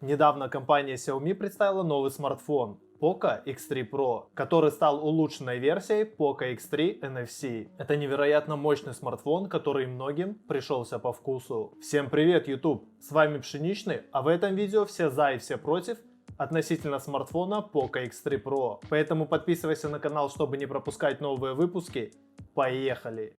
Недавно компания Xiaomi представила новый смартфон Poco X3 Pro, который стал улучшенной версией Poco X3 NFC. Это невероятно мощный смартфон, который многим пришелся по вкусу. Всем привет, YouTube! С вами Пшеничный, а в этом видео все за и все против относительно смартфона Poco X3 Pro. Поэтому подписывайся на канал, чтобы не пропускать новые выпуски. Поехали!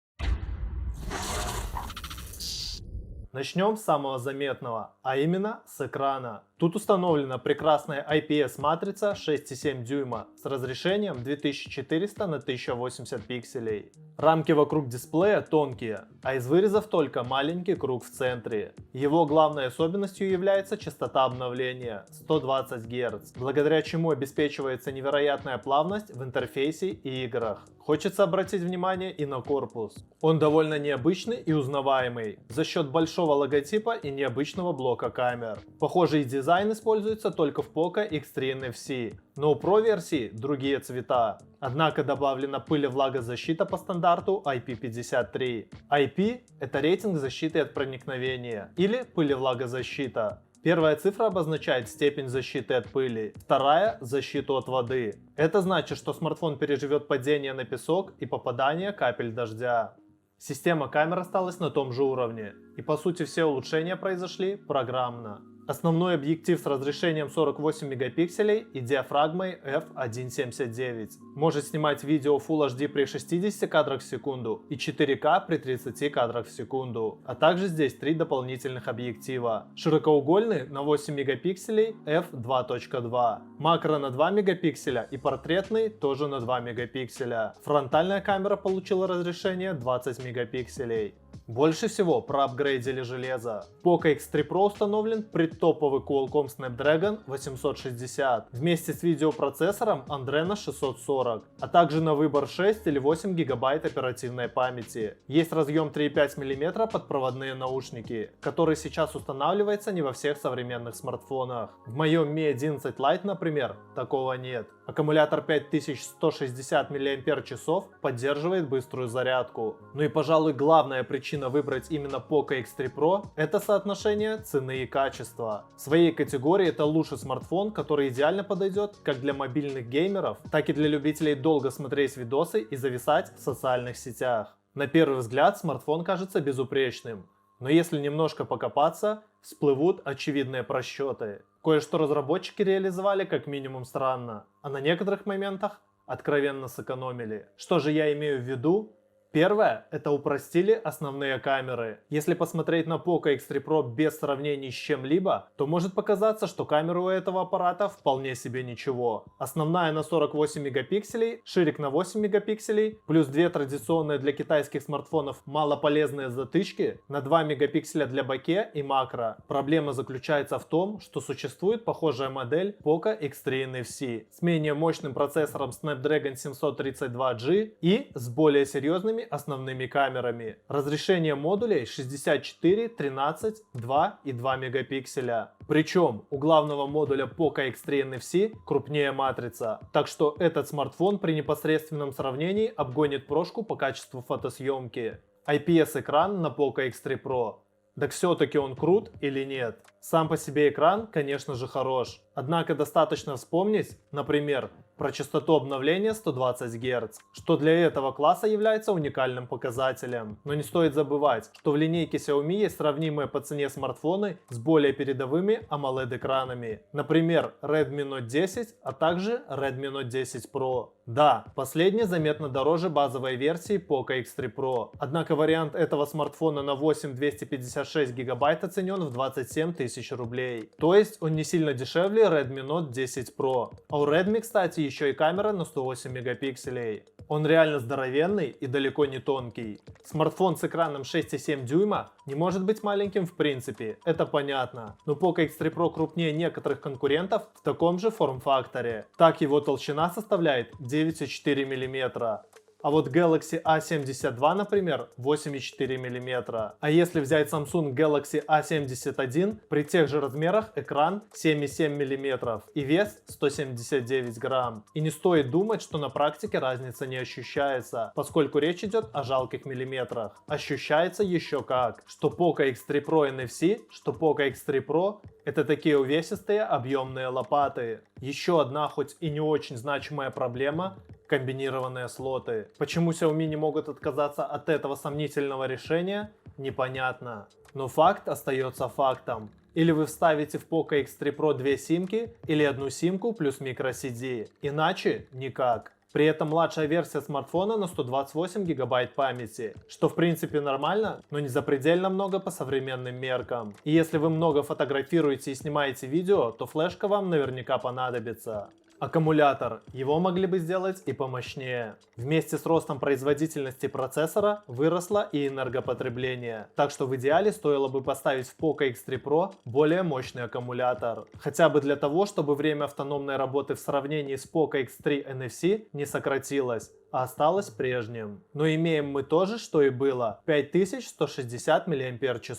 Начнем с самого заметного, а именно с экрана. Тут установлена прекрасная IPS-матрица 6,7 дюйма с разрешением 2400 на 1080 пикселей. Рамки вокруг дисплея тонкие, а из вырезов только маленький круг в центре. Его главной особенностью является частота обновления 120 Гц, благодаря чему обеспечивается невероятная плавность в интерфейсе и играх. Хочется обратить внимание и на корпус. Он довольно необычный и узнаваемый за счет большого логотипа и необычного блока камер. Похожий дизайн используется только в Poco X3 NFC, но у Pro версии другие цвета. Однако добавлена пыль и влагозащита по стандарту IP53. IP – это рейтинг защиты от проникновения или пыль и влагозащита. Первая цифра обозначает степень защиты от пыли, вторая – защиту от воды. Это значит, что смартфон переживет падение на песок и попадание капель дождя. Система камер осталась на том же уровне, и по сути все улучшения произошли программно. Основной объектив с разрешением 48 мегапикселей и диафрагмой f1.79 может снимать видео Full HD при 60 кадрах в секунду и 4К при 30 кадрах в секунду. А также здесь три дополнительных объектива. Широкоугольный на 8 мегапикселей f2.2, макро на 2 мегапикселя и портретный тоже на 2 мегапикселя. Фронтальная камера получила разрешение 20 мегапикселей. Больше всего проапгрейдили железо. Poco X3 Pro установлен предтоповый Qualcomm Snapdragon 860 вместе с видеопроцессором Adreno 640, а также на выбор 6 или 8 гигабайт оперативной памяти. Есть разъем 3,5 мм под проводные наушники, который сейчас устанавливается не во всех современных смартфонах. В моем Mi 11 Lite, например, такого нет. Аккумулятор 5160 мАч поддерживает быструю зарядку. Ну и, пожалуй, главная причина выбрать именно Poco X3 Pro – это соотношение цены и качества. В своей категории это лучший смартфон, который идеально подойдет как для мобильных геймеров, так и для любителей долго смотреть видосы и зависать в социальных сетях. На первый взгляд смартфон кажется безупречным, но если немножко покопаться, всплывут очевидные просчеты. Кое-что разработчики реализовали как минимум странно, а на некоторых моментах откровенно сэкономили. Что же я имею в виду? Первое – это упростили основные камеры. Если посмотреть на Poco X3 Pro без сравнений с чем-либо, то может показаться, что камера у этого аппарата вполне себе ничего. Основная на 48 мегапикселей, ширик на 8 мегапикселей, плюс две традиционные для китайских смартфонов малополезные затычки на 2 мегапикселя для боке и макро. Проблема заключается в том, что существует похожая модель Poco X3 NFC с менее мощным процессором Snapdragon 732G и с более серьезными основными камерами. Разрешение модулей 64, 13, 2 и 2 мегапикселя. Причем у главного модуля Poco X3 NFC крупнее матрица, так что этот смартфон при непосредственном сравнении обгонит прошку по качеству фотосъемки. IPS-экран на Poco X3 Pro. Так все-таки он крут или нет? Сам по себе экран, конечно же, хорош. Однако достаточно вспомнить, например, про частоту обновления 120 Гц, что для этого класса является уникальным показателем. Но не стоит забывать, что в линейке Xiaomi есть сравнимые по цене смартфоны с более передовыми AMOLED-экранами. Например, Redmi Note 10, а также Redmi Note 10 Pro. Да, последний заметно дороже базовой версии Poco X3 Pro. Однако вариант этого смартфона на 8 256 гигабайт оценен в 27 тысяч рублей. То есть он не сильно дешевле Redmi Note 10 Pro. А у Redmi, кстати, еще и камера на 108 мегапикселей. Он реально здоровенный и далеко не тонкий. Смартфон с экраном 6,7 дюйма не может быть маленьким в принципе, это понятно. Но Poco X3 Pro крупнее некоторых конкурентов в таком же форм-факторе. Так его толщина составляет 9,4 мм. А вот Galaxy A72, например, 8,4 мм. А если взять Samsung Galaxy A71, при тех же размерах экран 7,7 мм и вес 179 грамм. И не стоит думать, что на практике разница не ощущается, поскольку речь идет о жалких миллиметрах. Ощущается еще как. Что Poco X3 Pro NFC, что Poco X3 Pro — это такие увесистые объемные лопаты. Еще одна, хоть и не очень значимая проблема — комбинированные слоты. Почему Xiaomi не могут отказаться от этого сомнительного решения, непонятно. Но факт остается фактом. Или вы вставите в Poco X3 Pro две симки, или одну симку плюс microSD. Иначе никак. При этом младшая версия смартфона на 128 гигабайт памяти, что в принципе нормально, но не запредельно много по современным меркам. И если вы много фотографируете и снимаете видео, то флешка вам наверняка понадобится. Аккумулятор. Его могли бы сделать и помощнее. Вместе с ростом производительности процессора выросло и энергопотребление. Так что в идеале стоило бы поставить в Poco X3 Pro более мощный аккумулятор. Хотя бы для того, чтобы время автономной работы в сравнении с Poco X3 NFC не сократилось, а осталось прежним. Но имеем мы то же, что и было, 5160 мАч.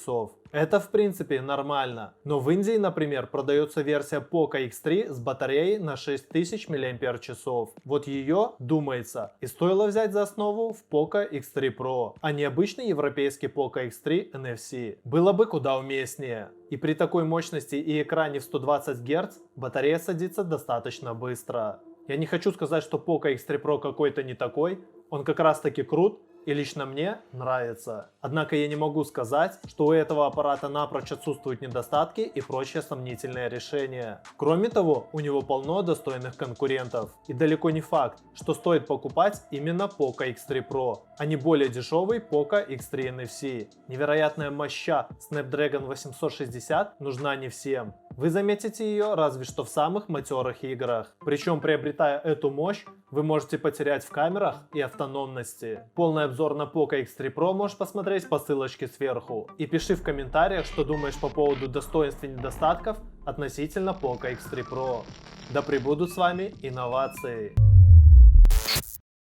Это в принципе нормально. Но в Индии, например, продается версия Poco X3 с батареей на 6000 мАч. Вот ее, думается, и стоило взять за основу в Poco X3 Pro, а не обычный европейский Poco X3 NFC. Было бы куда уместнее. И при такой мощности и экране в 120 Гц батарея садится достаточно быстро. Я не хочу сказать, что Poco X3 Pro какой-то не такой, он как раз таки крут и лично мне нравится. Однако я не могу сказать, что у этого аппарата напрочь отсутствуют недостатки и прочие сомнительные решения. Кроме того, у него полно достойных конкурентов. И далеко не факт, что стоит покупать именно Poco X3 Pro, а не более дешевый Poco X3 NFC. Невероятная моща Snapdragon 860 нужна не всем. Вы заметите ее разве что в самых матерых играх. Причем, приобретая эту мощь, вы можете потерять в камерах и автономности. Полный обзор на Poco X3 Pro можешь посмотреть по ссылочке сверху. И пиши в комментариях, что думаешь по поводу достоинств и недостатков относительно Poco X3 Pro. Да пребудут с вами инновации!